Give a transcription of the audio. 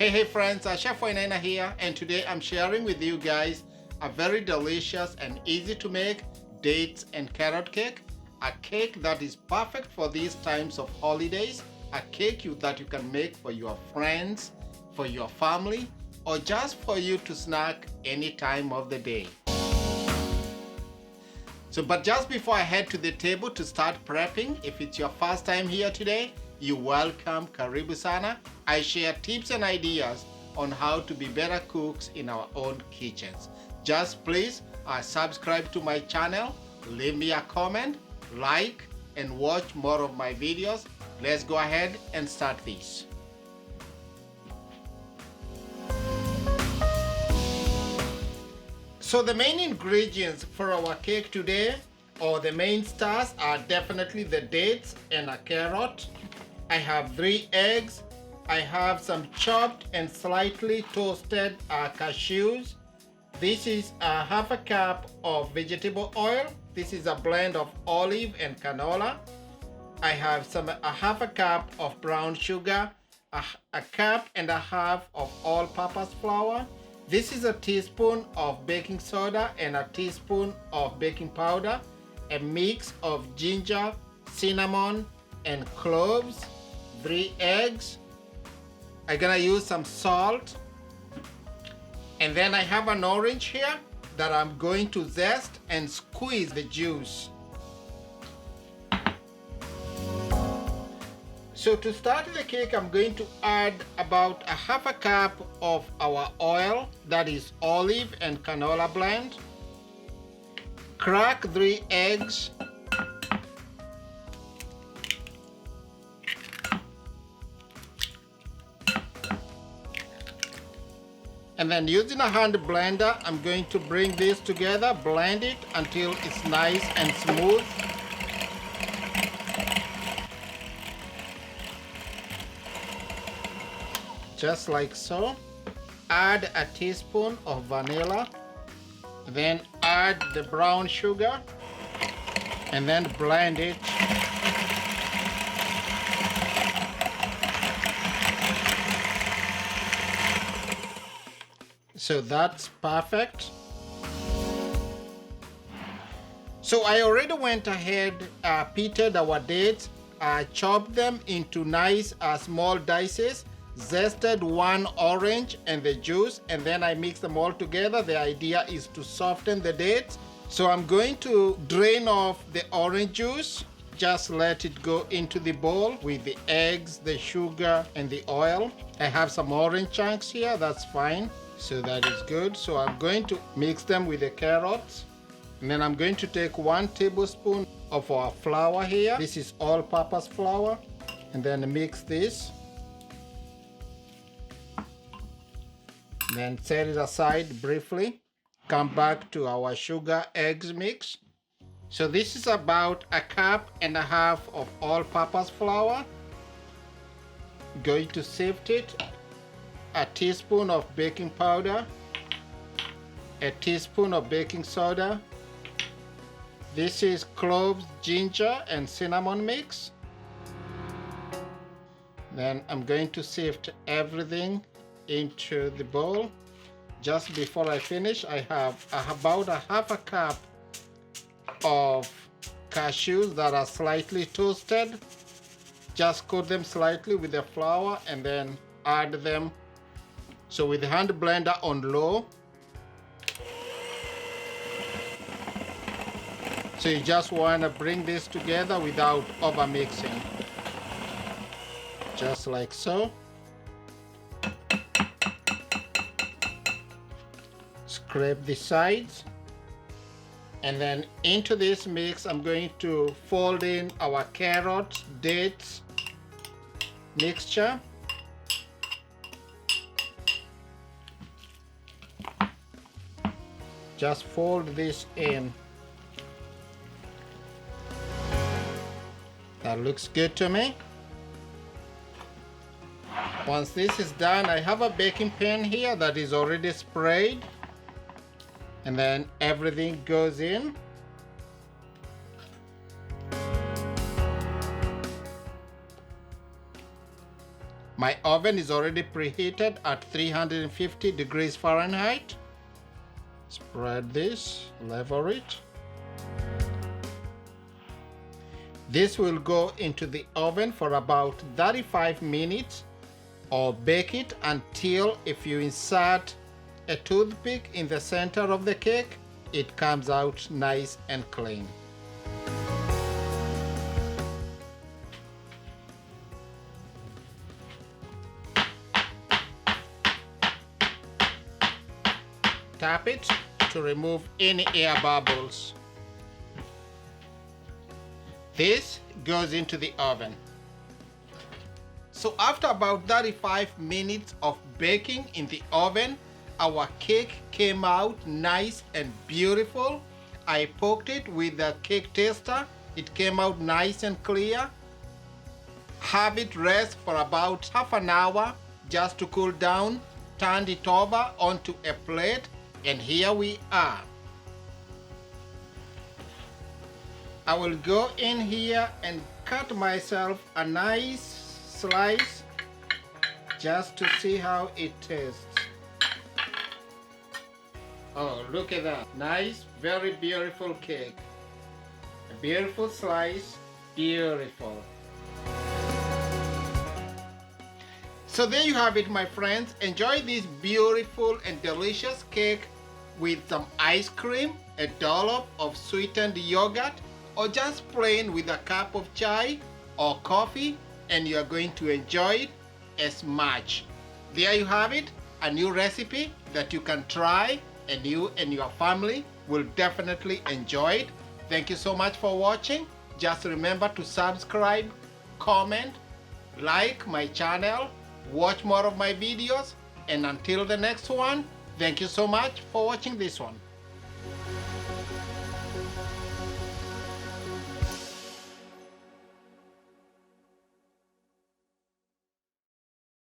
Hey friends, Chef Wainaina here, and today I'm sharing with you guys a very delicious and easy to make dates and carrot cake. A cake that is perfect for these times of holidays. A cake that you can make for your friends, for your family, or just for you to snack any time of the day. But just before I head to the table to start prepping, if it's your first time here today, you're welcome, karibu sana. I share tips and ideas on how to be better cooks in our own kitchens. Just please subscribe to my channel, leave me a comment, like, and watch more of my videos. Let's go ahead and start this. So the main ingredients for our cake today, or the main stars, are definitely the dates and a carrot. I have 3 eggs. I have some chopped and slightly toasted cashews. This is a half a cup of vegetable oil. This is a blend of olive and canola. I have a half a cup of brown sugar, a cup and a half of all-purpose flour. This is a teaspoon of baking soda and a teaspoon of baking powder, a mix of ginger, cinnamon, and cloves, 3 eggs. I'm gonna use some salt. And then I have an orange here that I'm going to zest and squeeze the juice. So to start the cake, I'm going to add about a half a cup of our oil, that is olive and canola blend. Crack 3 eggs. And then using a hand blender, I'm going to bring this together, blend it until it's nice and smooth. Just like so. Add a teaspoon of vanilla, then add the brown sugar, and then blend it. So that's perfect. So I already went ahead, pitted our dates, chopped them into nice small dices, zested 1 orange and the juice, and then I mix them all together. The idea is to soften the dates. So I'm going to drain off the orange juice, just let it go into the bowl with the eggs, the sugar, and the oil. I have some orange chunks here, that's fine. So that is good. So I'm going to mix them with the carrots. And then I'm going to take 1 tablespoon of our flour here. This is all-purpose flour. And then mix this. Then set it aside briefly. Come back to our sugar eggs mix. So this is about a cup and a half of all-purpose flour. Going to sift it. A teaspoon of baking powder, a teaspoon of baking soda. This is cloves, ginger, and cinnamon mix. Then I'm going to sift everything into the bowl. Just before I finish, I have about a half a cup of cashews that are slightly toasted. Just coat them slightly with the flour and then add them. So with the hand blender on low. So you just want to bring this together without over mixing. Just like so. Scrape the sides. And then into this mix, I'm going to fold in our carrots, dates mixture. Just fold this in. That looks good to me. Once this is done, I have a baking pan here that is already sprayed. And then everything goes in. My oven is already preheated at 350 degrees Fahrenheit. Spread this, level it. This will go into the oven for about 35 minutes, or bake it until if you insert a toothpick in the center of the cake, it comes out nice and clean. Tap it to remove any air bubbles. This goes into the oven. So after about 35 minutes of baking in the oven, our cake came out nice and beautiful. I poked it with the cake taster. It came out nice and clear. Have it rest for about half an hour just to cool down. Turned it over onto a plate, and here we are. I will go in here and cut myself a nice slice just to see how it tastes. Oh, look at that. Nice, very beautiful cake. A beautiful slice, beautiful. So there you have it, my friends. Enjoy this beautiful and delicious cake with some ice cream, a dollop of sweetened yogurt, or just plain with a cup of chai or coffee, and you are going to enjoy it as much. There you have it, a new recipe that you can try, and you and your family will definitely enjoy it. Thank you so much for watching. Just remember to subscribe, comment, like my channel, watch more of my videos, and until the next one, thank you so much for watching this one.